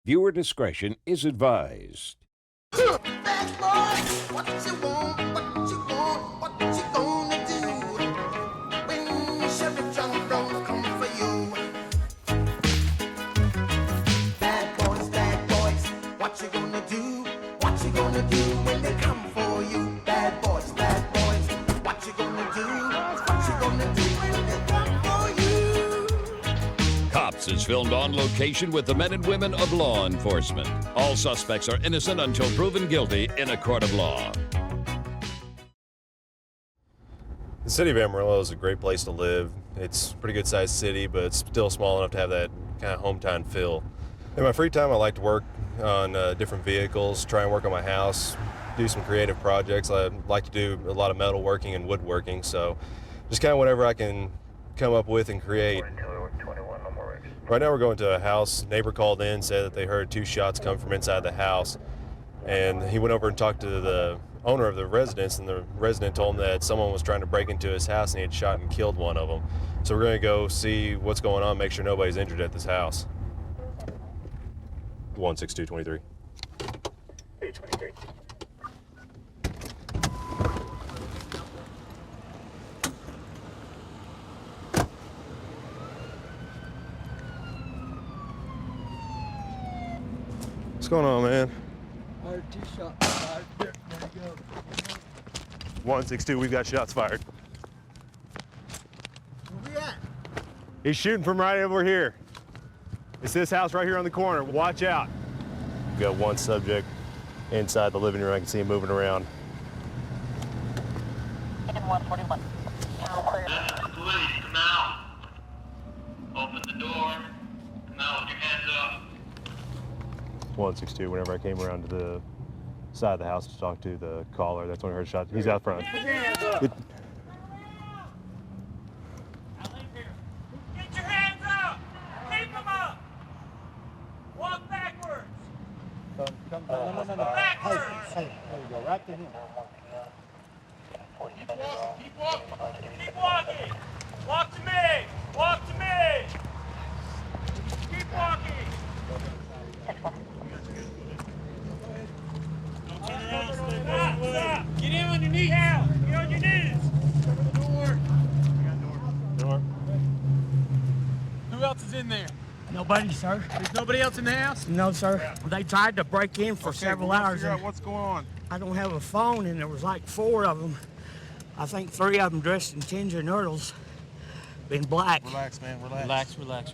Viewer discretion is advised. Bad boy, what you want, what you want, what you gonna do when Sheriff John Brown's come for you? Bad boys, what you gonna do? What you gonna do when they come for you? Bad boys, what you gonna do? What you gonna do when they come for you? Cops is filmed on location with the men and women of law enforcement. All suspects are innocent until proven guilty in a court of law. The city of Amarillo is a great place to live. It's a pretty good sized city, but it's still small enough to have that kind of hometown feel. In my free time, I like to work on different vehicles, try and work on my house, do some creative projects. I like to do a lot of metalworking and woodworking, so just kind of whatever I can come up with and create. Right now we're going to a house. Neighbor called in, said that they heard 2 shots come from inside the house, and he went over and talked to the owner of the residence, and the resident told him that someone was trying to break into his house and he had shot and killed one of them. So we're going to go see what's going on, make sure nobody's injured at this house. 16223. 823. What's going on, man? I heard 2 shots fired. There you go. 162, we've got shots fired. Where we at? He's shooting from right over here. It's this house right here on the corner. Watch out. We've got one subject inside the living room. I can see him moving around. 141. Police, come out. Open the door. Come out with your hands up. 162, whenever I came around to the side of the house to talk to the caller, that's when I heard a shot. He's out front. Get your hands up. Keep them up. Walk backwards. No. Backwards. Hey, there you go. Right to him. Keep walking. Keep walking. Walk to me. Walk to me. Keep walking. Stop. Get in on your knees. Get on your knees. Door. Who else is in there? Nobody, sir. There's nobody else in the house? No, sir. They tried to break in for several hours. Figure out what's going on. I don't have a phone, and there was like 4 of them. I think 3 of them dressed in ginger noodles, in black. Relax, man. Relax. Relax.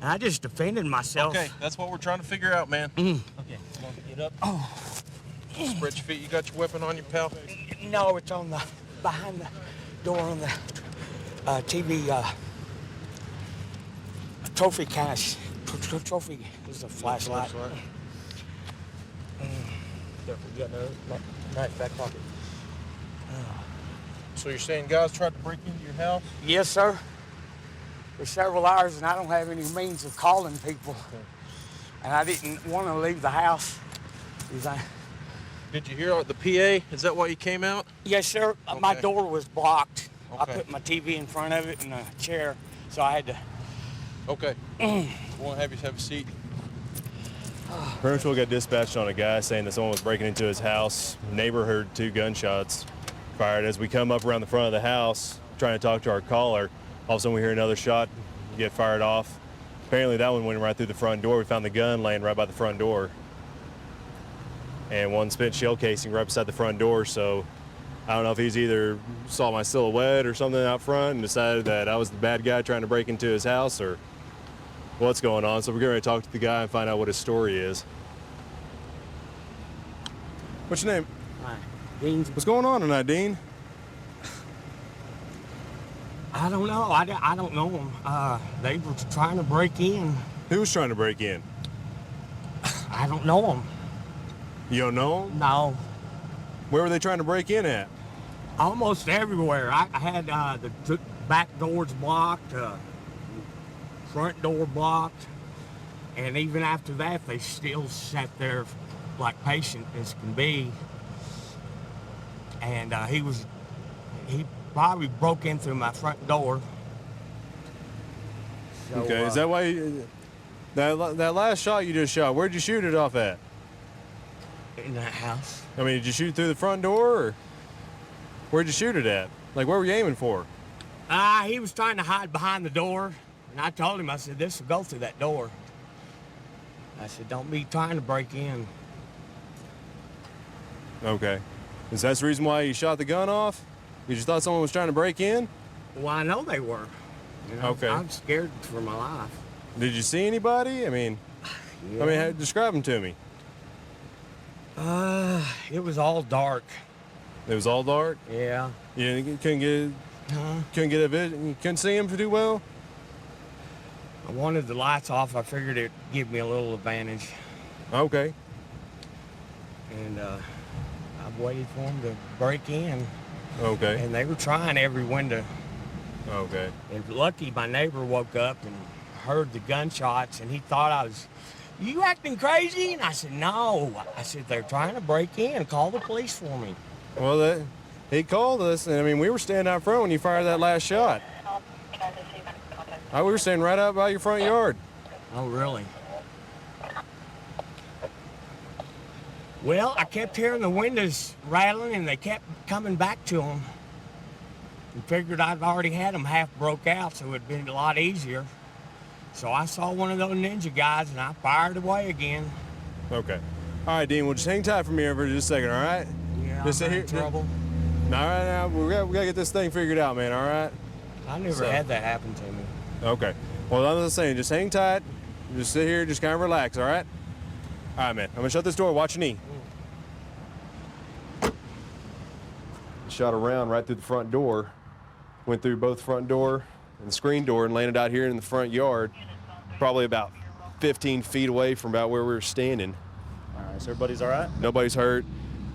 And I just defended myself. Okay, that's what we're trying to figure out, man. Mm. Okay, come on, get up. Oh. Spread your feet. You got your weapon on you, pal? No, it's on the behind the door on the TV trophy cache. Trophy is a flashlight. You got another knife, back pocket. So you're saying guys tried to break into your house? Yes, sir. For several hours, and I don't have any means of calling people. Okay. And I didn't want to leave the house. Did you hear the PA? Is that why you came out? Yes, sir. Okay. My door was blocked. I Okay. put my TV in front of it and a chair, so I had to. Okay. We'll have you have a seat. Parental got dispatched on a guy saying that someone was breaking into his house. Neighbor heard 2 gunshots fired. As we come up around the front of the house, trying to talk to our caller, all of a sudden we hear another shot get fired off. Apparently that one went right through the front door. We found the gun laying right by the front door. And one spent shell casing right beside the front door, so I don't know if he's either saw my silhouette or something out front and decided that I was the bad guy trying to break into his house, or what's going on. So we're going to talk to the guy and find out what his story is. What's your name? Hi, Dean. What's going on tonight, Dean? I don't know. I don't know them. They were trying to break in. Who was trying to break in? I don't know them. You don't know him? No. Where were they trying to break in at? Almost everywhere. I had the back doors blocked, front door blocked, and even after that, they still sat there like patient as can be. And he probably broke in through my front door. So, Okay, is that why That last shot you just shot, where'd you shoot it off at? In that house. I mean, did you shoot it through the front door, or where'd you shoot it at? Like, where were you aiming for? He was trying to hide behind the door, and I told him, I said, this will go through that door. I said, don't be trying to break in. Okay. Is that the reason why you shot the gun off? You just thought someone was trying to break in? Well, I know they were. You know, Okay. I'm scared for my life. Did you see anybody? I mean, describe them to me. It was all dark. It was all dark? Yeah. You couldn't get a vision? You couldn't see them too well? I wanted the lights off. I figured it'd give me a little advantage. Okay. And I waited for them to break in. Okay. And they were trying every window. Okay. And lucky my neighbor woke up and heard the gunshots, and he thought I was, you acting crazy? And I said, no. I said, they're trying to break in. Call the police for me. Well, he called us, and I mean, we were standing out front when you fired that last shot. We were standing right out by your front yard. Oh, really? Well, I kept hearing the windows rattling, and they kept coming back to them. And figured I'd already had them half broke out, so it'd been a lot easier. So I saw one of those ninja guys, and I fired away again. Okay. All right, Dean, well, just hang tight for me for just a second, all right? Yeah, just I'm in trouble. All right, now, we gotta get this thing figured out, man, all right? I never had that happen to me. Okay. Well, I'm just saying, just hang tight. Just sit here, just kind of relax, all right? All right, man. I'm gonna shut this door. Watch your knee. Shot around right through the front door. Went through both front door and the screen door and landed out here in the front yard, probably about 15 feet away from about where we were standing. All right, so everybody's all right? Nobody's hurt.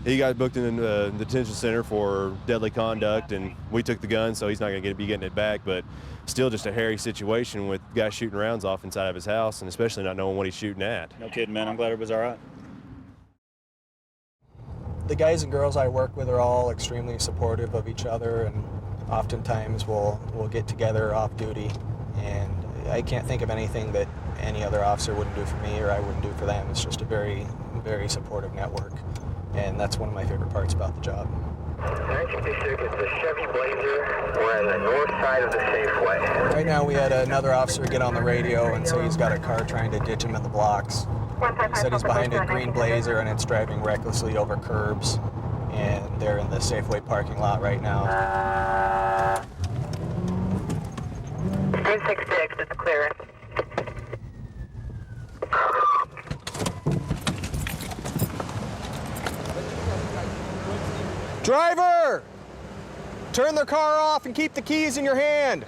He got booked in the detention center for deadly conduct, and we took the gun, so he's not going to be getting it back. But still, just a hairy situation with guys shooting rounds off inside of his house, and especially not knowing what he's shooting at. No kidding, man. I'm glad everybody's all right. The guys and girls I work with are all extremely supportive of each other, and oftentimes we'll get together off duty. And I can't think of anything that any other officer wouldn't do for me or I wouldn't do for them. It's just a very, very supportive network. And that's one of my favorite parts about the job. 1956, it's a Chevy Blazer. We're on the north side of the Safeway. Right now we had another officer get on the radio and say he's got a car trying to ditch him in the blocks. He said he's behind a green Blazer and it's driving recklessly over curbs. And they're in the Safeway parking lot right now. 1066, it's clear. Driver! Turn the car off and keep the keys in your hand.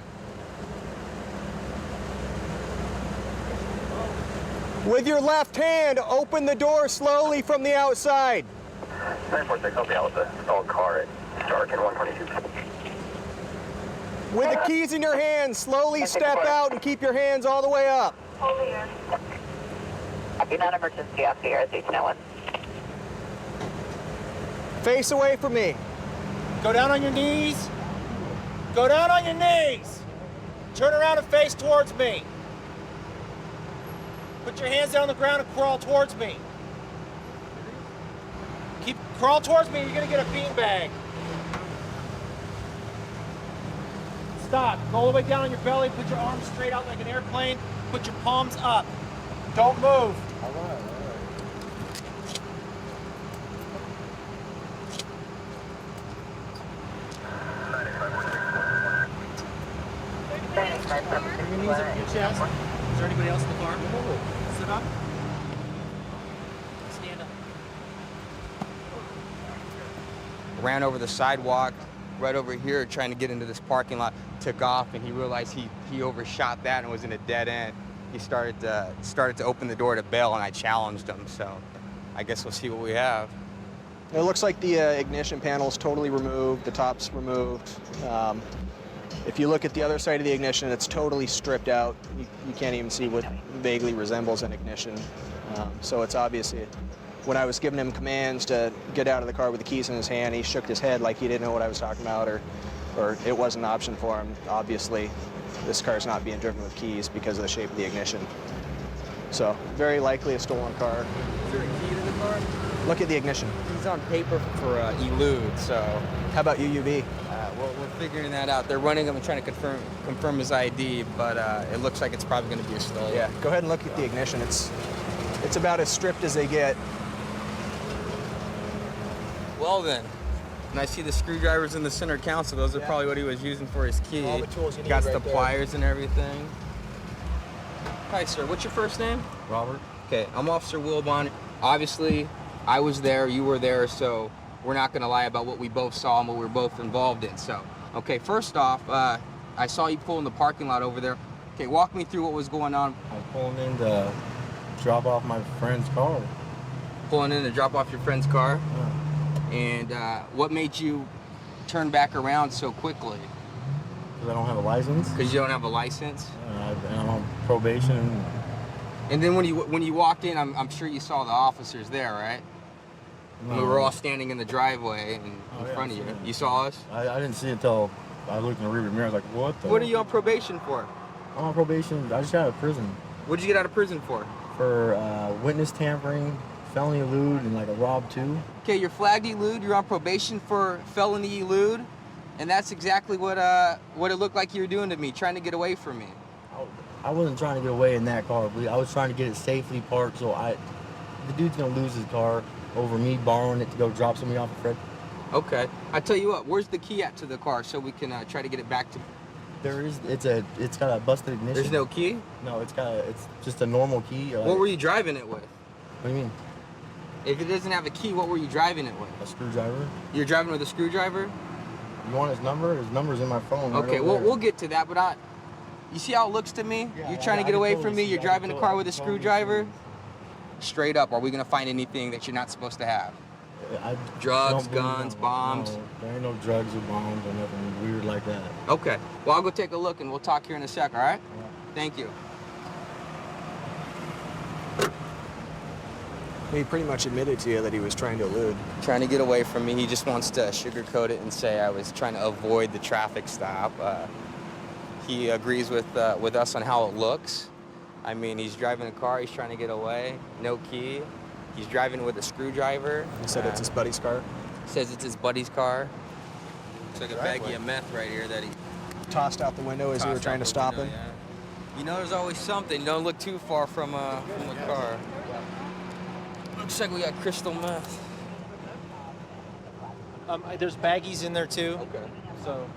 With your left hand, open the door slowly from the outside. 946, help me out with the stalled car at Stark and 122. With the keys in your hand, slowly step out and keep your hands all the way up. Hold here. You're not emergency off here, I think no one. Face away from me. Go down on your knees. Go down on your knees. Turn around and face towards me. Put your hands down on the ground and crawl towards me. Crawl towards me, you're gonna get a beanbag. Stop, go all the way down on your belly, put your arms straight out like an airplane, put your palms up. Don't move. All right. Bring your knees up to your chest. Is there anybody else in the car? No. Sit up. Stand up. Ran over the sidewalk right over here trying to get into this parking lot, took off, and he realized he overshot that and was in a dead end. He started to open the door to bail, and I challenged him, so I guess we'll see what we have. It looks like the ignition panel is totally removed, the top's removed. If you look at the other side of the ignition, it's totally stripped out. You can't even see what vaguely resembles an ignition. So it's obviously, when I was giving him commands to get out of the car with the keys in his hand, he shook his head like he didn't know what I was talking about, or it wasn't an option for him. Obviously, this car's not being driven with keys because of the shape of the ignition. So very likely a stolen car. Is there a key to the car? Look at the ignition. He's on paper for elude, so. How about UUV? Well, we're figuring that out. They're running him and trying to confirm his ID, but it looks like it's probably going to be a stolen. Yeah, go ahead and look at the ignition. It's about as stripped as they get. Well then, and I see the screwdrivers in the center console. Those are probably what he was using for his key. All the tools you need Got right the there. pliers and everything. Hi, sir. What's your first name? Robert. Okay, I'm Officer Wilbon. Obviously, I was there, you were there, so we're not going to lie about what we both saw and what we were both involved in. So, okay, first off, I saw you pull in the parking lot over there. Okay, walk me through what was going on. I'm pulling in to drop off my friend's car. Pulling in to drop off your friend's car? Yeah. And what made you turn back around so quickly? Because I don't have a license. Because you don't have a license? And I'm on probation. And then when you walked in, I'm sure you saw the officers there, right? No. We were all standing in the driveway in front of you. You saw us? I didn't see it until I looked in the rearview mirror. I was like, what the? What are you on probation for? I'm on probation. I just got out of prison. What'd you get out of prison for? For witness tampering, felony elude, and like a rob too. Okay, you're flagged elude. You're on probation for felony elude, and that's exactly what it looked like you were doing to me, trying to get away from me. I wasn't trying to get away in that car. I was trying to get it safely parked, so the dude's gonna lose his car over me borrowing it to go drop somebody off at Fred. Okay, I tell you what. Where's the key at to the car so we can try to get it back to? There is. It's got a busted ignition. There's no key? No, it's just a normal key. What were you driving it with? What do you mean? If it doesn't have a key, what were you driving it with? A screwdriver. You're driving with a screwdriver? You want his number? His number's in my phone. Right Okay, over there. we'll get to that, but you see how it looks to me? Yeah, You're trying to get away from me, you're driving a car with a screwdriver? Straight up, are we gonna find anything that you're not supposed to have? Drugs, guns, bombs? No, there ain't no drugs or bombs or nothing weird like that. Okay, well I'll go take a look and we'll talk here in a sec, all right? Thank you. He pretty much admitted to you that he was trying to elude. Trying to get away from me, he just wants to sugarcoat it and say I was trying to avoid the traffic stop. He agrees with us on how it looks. I mean, he's driving a car, he's trying to get away, no key. He's driving with a screwdriver. He said it's his buddy's car? Says it's his buddy's car. It's like a baggie of meth right here that he tossed out the window as you were trying to stop him? Yeah. You know, there's always something. Don't look too far from the car. Looks like we got crystal meth. There's baggies in there too. Okay. So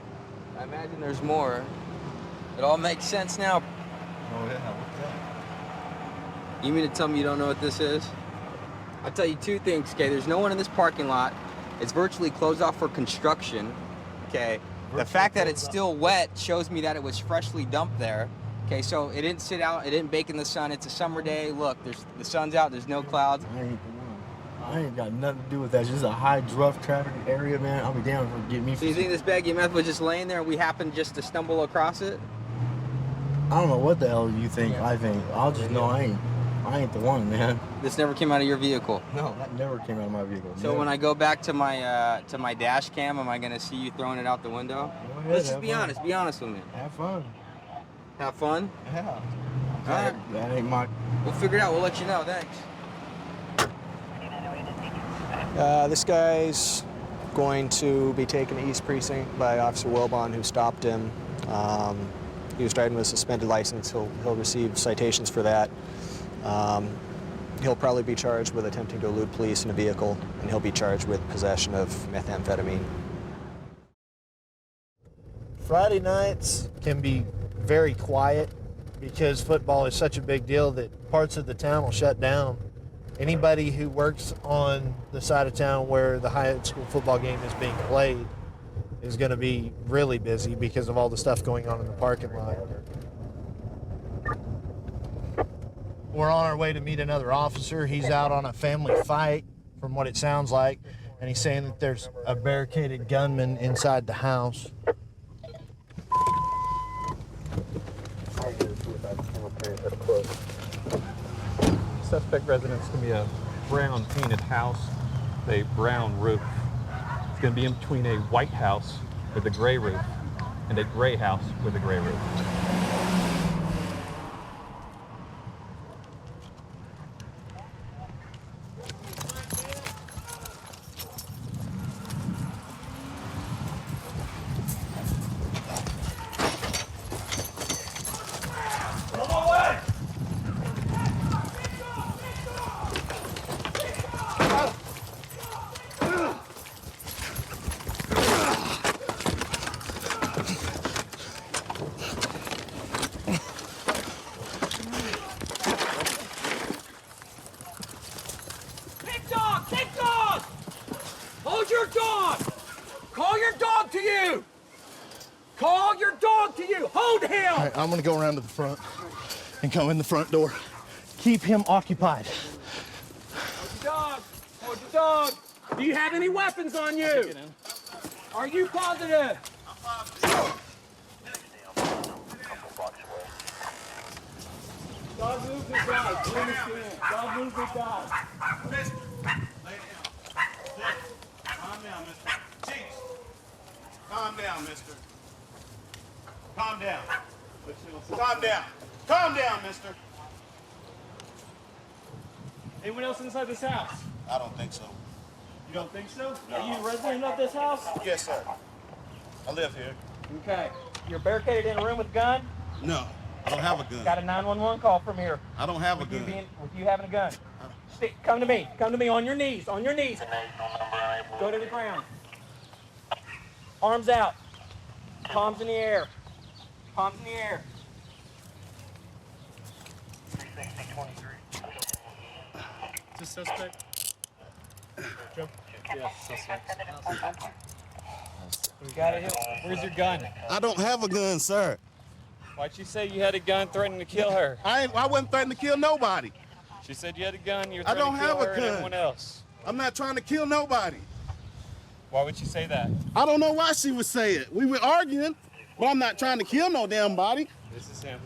I imagine there's more. It all makes sense now. Oh yeah, what's that? You mean to tell me you don't know what this is? I'll tell you two things, okay? There's no one in this parking lot. It's virtually closed off for construction, okay? The fact that it's still wet shows me that it was freshly dumped there. Okay, so it didn't sit out, it didn't bake in the sun. It's a summer day. Look, the sun's out, there's no clouds. I ain't got nothing to do with that. It's just a high rough traffic area, man. I'll be down for getting me. So you think this baggie of meth was just laying there and we happened just to stumble across it? I don't know what the hell you think. I think I'll just know I ain't the one, man. This never came out of your vehicle? No, that never came out of my vehicle. So when I go back to my dash cam, am I gonna see you throwing it out the window? Go ahead, Let's just have be fun. honest. Be honest with me. Have fun. Have fun? Yeah. All right. That ain't my. We'll figure it out. We'll let you know. Thanks. This guy's going to be taken to East Precinct by Officer Wilbon, who stopped him. He was driving with a suspended license. He'll receive citations for that. He'll probably be charged with attempting to elude police in a vehicle, and he'll be charged with possession of methamphetamine. Friday nights can be very quiet because football is such a big deal that parts of the town will shut down. Anybody who works on the side of town where the high school football game is being played is going to be really busy because of all the stuff going on in the parking lot. We're on our way to meet another officer. He's out on a family fight, from what it sounds like, and he's saying that there's a barricaded gunman inside the house. Suspect residence is going to be a brown painted house with a brown roof. It's going to be in between a white house with a gray roof and a gray house with a gray roof. Big dog! Big dog! Hold your dog! Call your dog to you! Call your dog to you! Hold him! All right, I'm gonna go around to the front and come in the front door. Keep him occupied. Hold your dog! Hold your dog! Do you have any weapons on you? Are you positive? Dog move this guy. Dog move this guy. Calm down, mister. Chiefs. Calm down, mister. Calm down. Calm down. Calm down, mister. Anyone else inside this house? I don't think so. You don't think so? No. Are you a resident of this house? Yes, sir. I live here. Okay. You're barricaded in a room with a gun? No, I don't have a gun. Got a 911 call from here. I don't have a With you gun. with you having a gun. Come to me. Come to me on your knees. On your knees. Go to the ground. Arms out. Palms in the air. Palms in the air. 360-23. Is this suspect? Joe? Yes, suspect. We got it. Where's your gun? I don't have a gun, sir. Why'd you say you had a gun threatening to kill her? I wasn't threatening to kill nobody. She said you had a gun, you were I threatening don't to kill have her a and gun. everyone else. I'm not trying to kill nobody. Why would you say that? I don't know why she would say it. We were arguing, but I'm not trying to kill no damn body. This is him.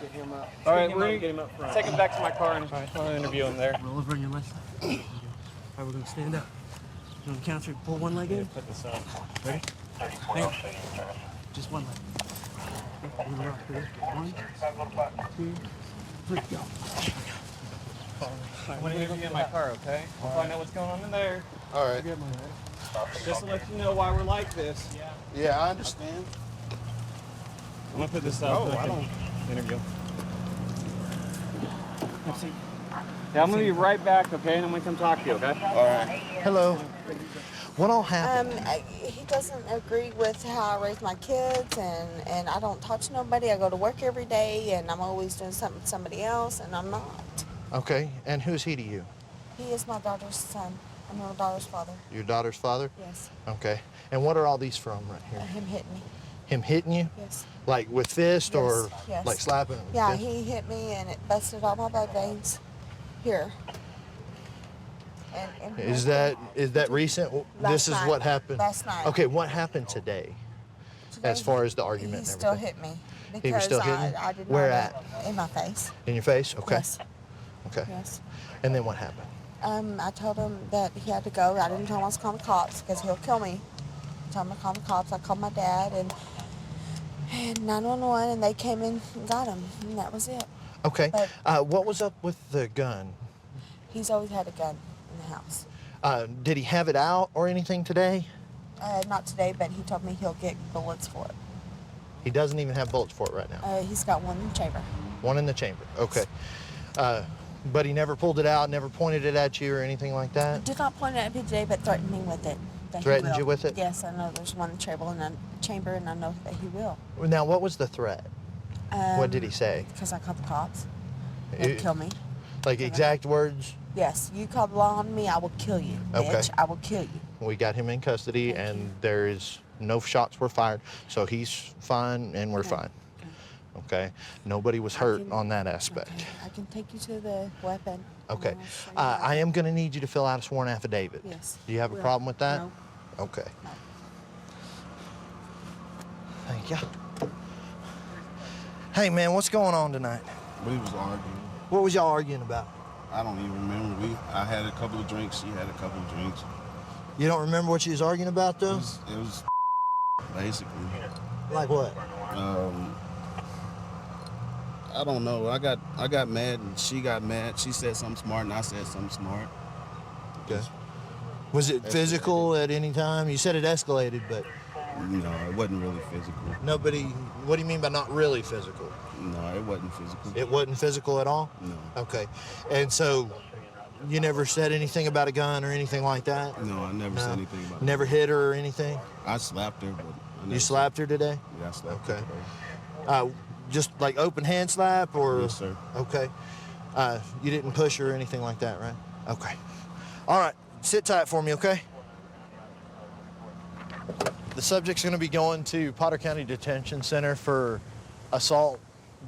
Get him up. All right, we're gonna get him up front. Take him back to my car and I'll interview him there. Roll over on your left side. All right, we're gonna stand up. You're gonna count three, pull one leg in. Put this up. Ready? Just one leg. We're gonna rock here. 1, 2, 3, go. I'm gonna interview you in my car, okay? We'll find out what's going on in there. All right. Just to let you know why we're like this. Yeah, I understand. I'm gonna put this up. No, I don't. Interview. Yeah, I'm gonna be right back, okay? And I'm gonna come talk to you, okay? All right. Hello. What all happened? He doesn't agree with how I raise my kids, and I don't talk to nobody. I go to work every day, and I'm always doing something with somebody else, and I'm not. Okay, and who's he to you? He is my daughter's son. I'm my daughter's father. Your daughter's father? Yes. Okay. And what are all these from right here? Him hitting me. Him hitting you? Yes. Like with fist or Yes. like slapping? With Yeah, fist? he hit me, and it busted all my blood veins here. And Is that recent? This is night. what happened? Last night. Okay, what happened today? As far as the argument He and still everything? hit me. He was Because still hitting? I did Where not at? In my face. In your face? Okay. Yes. Okay. Yes. And then what happened? I told him that he had to go. I didn't tell him I was calling the cops because he'll kill me. I told him to call the cops. I called my dad and 911, and they came in and got him, and that was it. Okay. But What was up with the gun? he's always had a gun in the house. Did he have it out or anything today? Not today, but he told me he'll get bullets for it. He doesn't even have bullets for it right now. He's got one in the chamber. One in the chamber. Okay. But he never pulled it out, never pointed it at you or anything like that? Did not point it at me today, but threatened me with it. that he Threatened will. you with it? Yes, I know there's one in the chamber, and I know that he will. Now, what was the threat? What did he say? Because I called the cops. They'll kill me. Like exact words? Yes, you call the law on me, I will kill you, Okay. bitch. I will kill you. We got him in custody, and there is no shots were fired, so he's fine, and we're fine. Okay. Nobody was hurt on that aspect. Okay. I can take you to the weapon. Okay. I am going to need you to fill out a sworn affidavit. Yes. Do you have a Will. problem with that? No. Okay. Thank you. Hey, man, what's going on tonight? We was arguing. What was y'all arguing about? I don't even remember. I had a couple of drinks. She had a couple of drinks. You don't remember what you was arguing about, though? It was basically. Like what? I don't know. I got mad and she got mad. She said something smart and I said something smart. Okay. Was it physical at any time? You said it escalated, but No, it wasn't really physical. nobody. What do you mean by not really physical? No, it wasn't physical. It wasn't physical at all? No. Okay. And so you never said anything about a gun or anything like that? No, I never said anything about it. Never hit her or anything? I slapped her, but I never You slapped her today? Yeah, I slapped Okay. her. Just like open hand slap or? Yes, sir. Okay. You didn't push her or anything like that, right? Okay. All right. Sit tight for me, okay? The subject's going to be going to Potter County Detention Center for assault,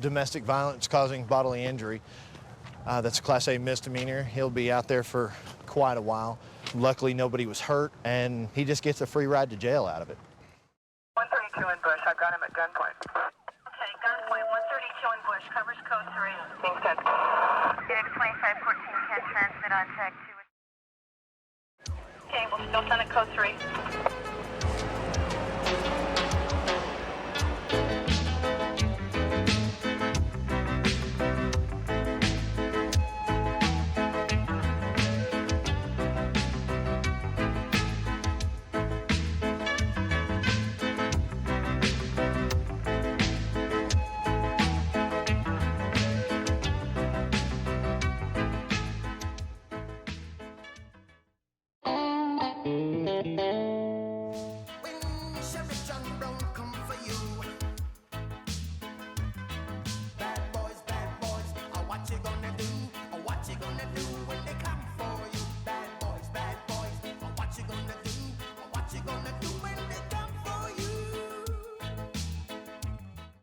domestic violence causing bodily injury. That's a Class A misdemeanor. He'll be out there for quite a while. Luckily, nobody was hurt, and he just gets a free ride to jail out of it. 132 in Bush. I've got him at gunpoint. Okay, gunpoint 132 in Bush. Covers code 3. Being sent. Unit 2514 can transmit on tag 2. Okay, we'll still send it code 3.